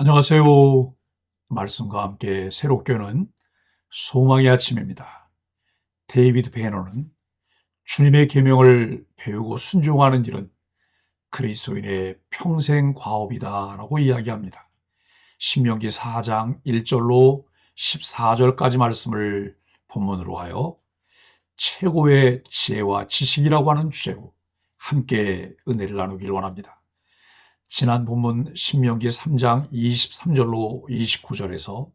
안녕하세요. 말씀과 함께 새롭게 오는 소망의 아침입니다. 데이비드 베너는 주님의 계명을 배우고 순종하는 일은 그리스도인의 평생 과업이다라고 이야기합니다. 신명기 4장 1절로 14절까지 말씀을 본문으로 하여 최고의 지혜와 지식이라고 하는 주제로 함께 은혜를 나누길 원합니다. 지난 본문 신명기 3장 23절로 29절에서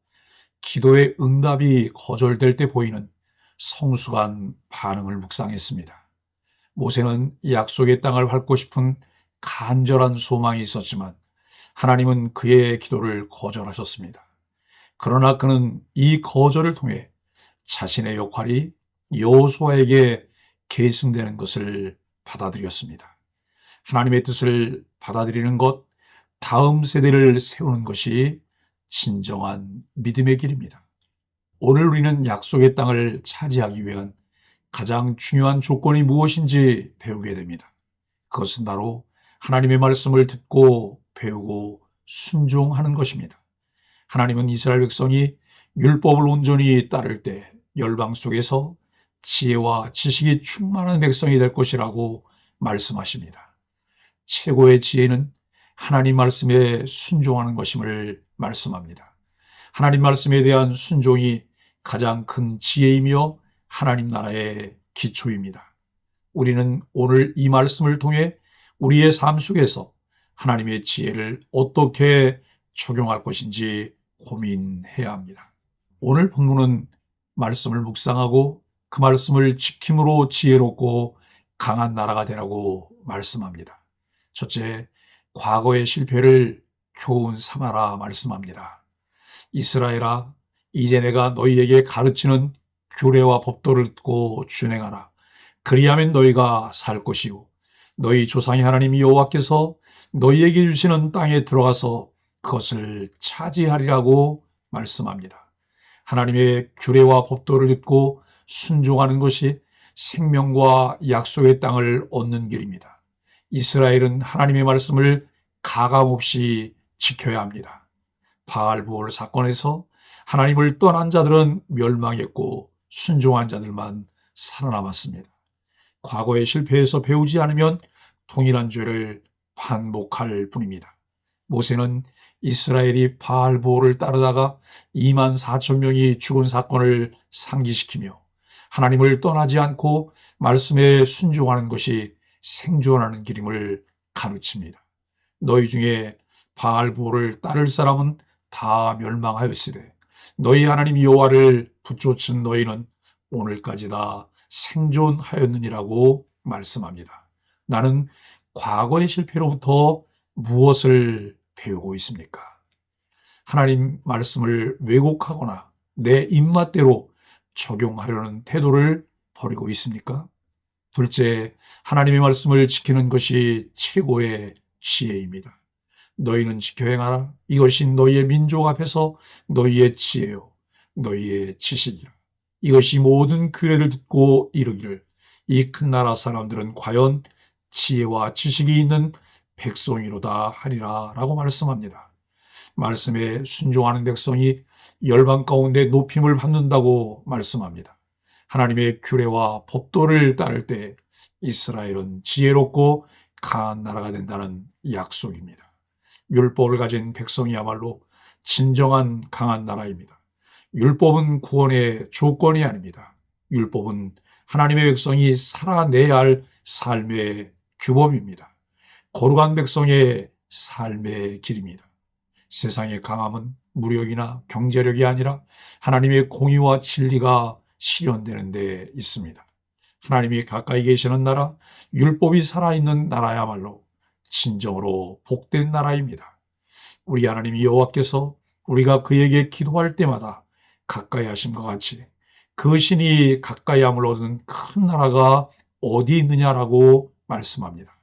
기도의 응답이 거절될 때 보이는 성숙한 반응을 묵상했습니다. 모세는 약속의 땅을 밟고 싶은 간절한 소망이 있었지만 하나님은 그의 기도를 거절하셨습니다. 그러나 그는 이 거절을 통해 자신의 역할이 여호수아에게 계승되는 것을 받아들였습니다. 하나님의 뜻을 받아들이는 것, 다음 세대를 세우는 것이 진정한 믿음의 길입니다. 오늘 우리는 약속의 땅을 차지하기 위한 가장 중요한 조건이 무엇인지 배우게 됩니다. 그것은 바로 하나님의 말씀을 듣고 배우고 순종하는 것입니다. 하나님은 이스라엘 백성이 율법을 온전히 따를 때 열방 속에서 지혜와 지식이 충만한 백성이 될 것이라고 말씀하십니다. 최고의 지혜는 하나님 말씀에 순종하는 것임을 말씀합니다. 하나님 말씀에 대한 순종이 가장 큰 지혜이며 하나님 나라의 기초입니다. 우리는 오늘 이 말씀을 통해 우리의 삶 속에서 하나님의 지혜를 어떻게 적용할 것인지 고민해야 합니다. 오늘 본문은 말씀을 묵상하고 그 말씀을 지킴으로 지혜롭고 강한 나라가 되라고 말씀합니다. 첫째, 과거의 실패를 교훈 삼아라 말씀합니다. 이스라엘아, 이제 내가 너희에게 가르치는 규례와 법도를 듣고 준행하라. 그리하면 너희가 살 것이요 너희 조상의 하나님 여호와께서 너희에게 주시는 땅에 들어가서 그것을 차지하리라고 말씀합니다. 하나님의 규례와 법도를 듣고 순종하는 것이 생명과 약속의 땅을 얻는 길입니다. 이스라엘은 하나님의 말씀을 가감없이 지켜야 합니다. 바알부올 사건에서 하나님을 떠난 자들은 멸망했고 순종한 자들만 살아남았습니다. 과거의 실패에서 배우지 않으면 동일한 죄를 반복할 뿐입니다. 모세는 이스라엘이 바알부올을 따르다가 2만 4천 명이 죽은 사건을 상기시키며 하나님을 떠나지 않고 말씀에 순종하는 것이 생존하는 길임을 가르칩니다. 너희 중에 바알부올을 따를 사람은 다 멸망하였으되 너희 하나님 여호와를 붙쫓은 너희는 오늘까지 다 생존하였느니라고 말씀합니다. 나는 과거의 실패로부터 무엇을 배우고 있습니까? 하나님 말씀을 왜곡하거나 내 입맛대로 적용하려는 태도를 버리고 있습니까? 둘째, 하나님의 말씀을 지키는 것이 최고의 지혜입니다. 너희는 지켜 행하라. 이것이 너희의 민족 앞에서 너희의 지혜요 너희의 지식이라. 이것이 모든 규례를 듣고 이르기를 이 큰 나라 사람들은 과연 지혜와 지식이 있는 백성이로다 하리라 라고 말씀합니다. 말씀에 순종하는 백성이 열방 가운데 높임을 받는다고 말씀합니다. 하나님의 규례와 법도를 따를 때 이스라엘은 지혜롭고 강한 나라가 된다는 약속입니다. 율법을 가진 백성이야말로 진정한 강한 나라입니다. 율법은 구원의 조건이 아닙니다. 율법은 하나님의 백성이 살아내야 할 삶의 규범입니다. 거룩한 백성의 삶의 길입니다. 세상의 강함은 무력이나 경제력이 아니라 하나님의 공의와 진리가 실현되는 데 있습니다. 하나님이 가까이 계시는 나라, 율법이 살아있는 나라야말로 진정으로 복된 나라입니다. 우리 하나님 여호와께서 우리가 그에게 기도할 때마다 가까이 하심과 같이 그 신이 가까이 함을 얻은 큰 나라가 어디 있느냐라고 말씀합니다.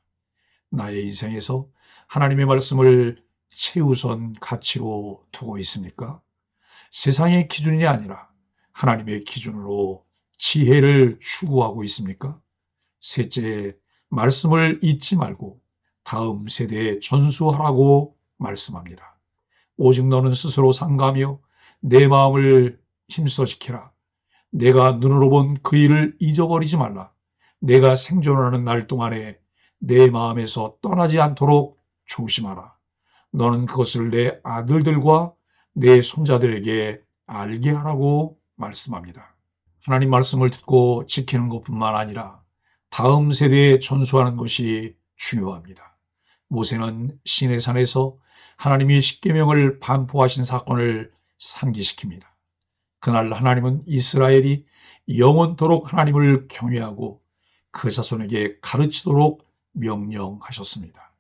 나의 인생에서 하나님의 말씀을 최우선 가치로 두고 있습니까? 세상의 기준이 아니라 하나님의 기준으로 지혜를 추구하고 있습니까? 셋째, 말씀을 잊지 말고 다음 세대에 전수하라고 말씀합니다. 오직 너는 스스로 상가하며 내 마음을 힘써 지키라. 내가 눈으로 본 그 일을 잊어버리지 말라. 내가 생존하는 날 동안에 내 마음에서 떠나지 않도록 조심하라. 너는 그것을 내 아들들과 내 손자들에게 알게 하라고 말씀합니다. 하나님 말씀을 듣고 지키는 것뿐만 아니라 다음 세대에 전수하는 것이 중요합니다. 모세는 시내산에서 하나님이 십계명을 반포하신 사건을 상기시킵니다. 그날 하나님은 이스라엘이 영원토록 하나님을 경외하고 그 자손에게 가르치도록 명령하셨습니다.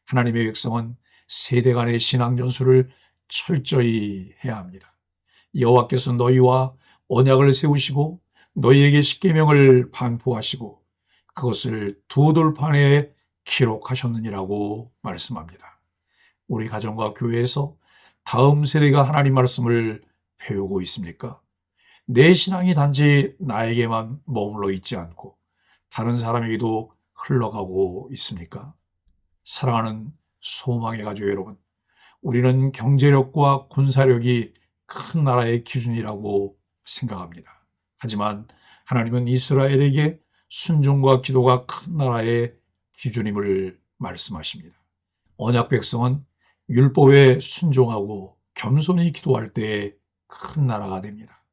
하나님의 백성은 세대 간의 신앙 전수를 철저히 해야 합니다. 여호와께서 너희와 언약을 세우시고 너희에게 십계명을 반포하시고 그것을 두 돌판에 기록하셨느니라고 말씀합니다. 우리 가정과 교회에서 다음 세대가 하나님 말씀을 배우고 있습니까? 내 신앙이 단지 나에게만 머물러 있지 않고 다른 사람에게도 흘러가고 있습니까? 사랑하는 소망의 가족 여러분, 우리는 경제력과 군사력이 큰 나라의 기준이라고 생각합니다. 하지만 하나님은 이스라엘에게 순종과 기도가 큰 나라의 기준임을 말씀하십니다. 언약 백성은 율법에 순종하고 겸손히 기도할 때 큰 나라가 됩니다.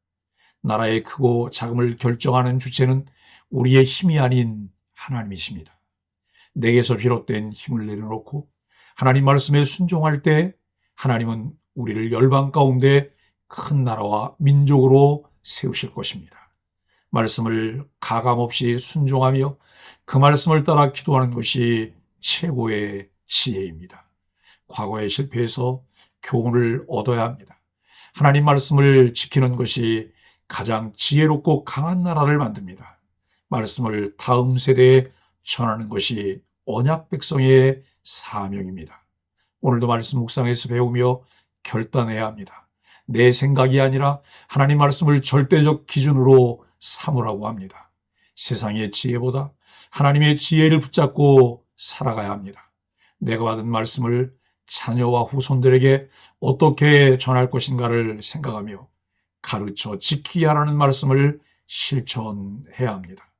나라의 크고 작음을 결정하는 주체는 우리의 힘이 아닌 하나님이십니다. 내게서 비롯된 힘을 내려놓고 하나님 말씀에 순종할 때 하나님은 우리를 열방 가운데 큰 나라와 민족으로 세우실 것입니다. 말씀을 가감없이 순종하며 그 말씀을 따라 기도하는 것이 최고의 지혜입니다. 과거의 실패에서 교훈을 얻어야 합니다. 하나님 말씀을 지키는 것이 가장 지혜롭고 강한 나라를 만듭니다. 말씀을 다음 세대에 전하는 것이 언약 백성의 사명입니다. 오늘도 말씀 묵상에서 배우며 결단해야 합니다. 내 생각이 아니라 하나님 말씀을 절대적 기준으로 삼으라고 합니다. 세상의 지혜보다 하나님의 지혜를 붙잡고 살아가야 합니다. 내가 받은 말씀을 자녀와 후손들에게 어떻게 전할 것인가를 생각하며 가르쳐 지키게 하라는 말씀을 실천해야 합니다.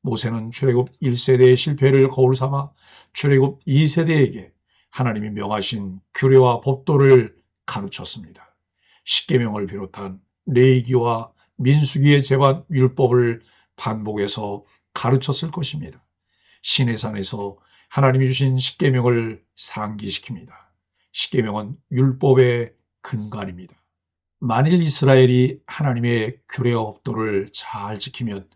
모세는 출애굽 1세대의 실패를 거울 삼아 출애굽 2세대에게 하나님이 명하신 규례와 법도를 가르쳤습니다. 십계명을 비롯한 레위기와 민수기의 제반 율법을 반복해서 가르쳤을 것입니다. 시내산에서 하나님이 주신 십계명을 상기시킵니다. 십계명은 율법의 근간입니다. 만일 이스라엘이 하나님의 규례와 법도를 잘 지키면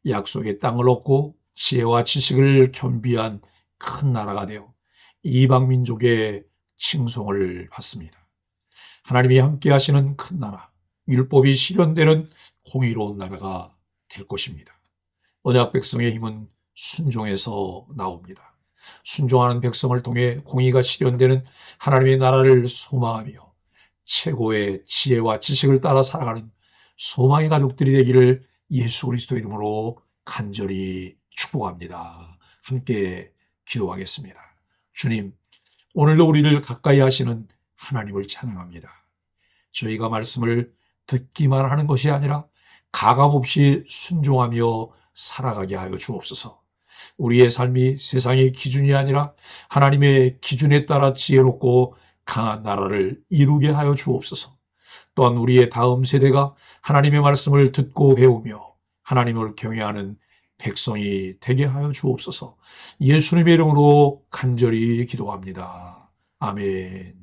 약속의 땅을 얻고 지혜와 지식을 겸비한 큰 나라가 되어 이방 민족의 칭송을 받습니다. 하나님이 함께 하시는 큰 나라, 율법이 실현되는 공의로운 나라가 될 것입니다. 언약 백성의 힘은 순종에서 나옵니다. 순종하는 백성을 통해 공의가 실현되는 하나님의 나라를 소망하며 최고의 지혜와 지식을 따라 살아가는 소망의 가족들이 되기를 예수 그리스도 이름으로 간절히 축복합니다. 함께 기도하겠습니다. 주님, 오늘도 우리를 가까이 하시는 하나님을 찬양합니다. 저희가 말씀을 듣기만 하는 것이 아니라 가감없이 순종하며 살아가게 하여 주옵소서. 우리의 삶이 세상의 기준이 아니라 하나님의 기준에 따라 지혜롭고 강한 나라를 이루게 하여 주옵소서. 또한 우리의 다음 세대가 하나님의 말씀을 듣고 배우며 하나님을 경외하는 백성이 되게 하여 주옵소서. 예수님의 이름으로 간절히 기도합니다. 아멘.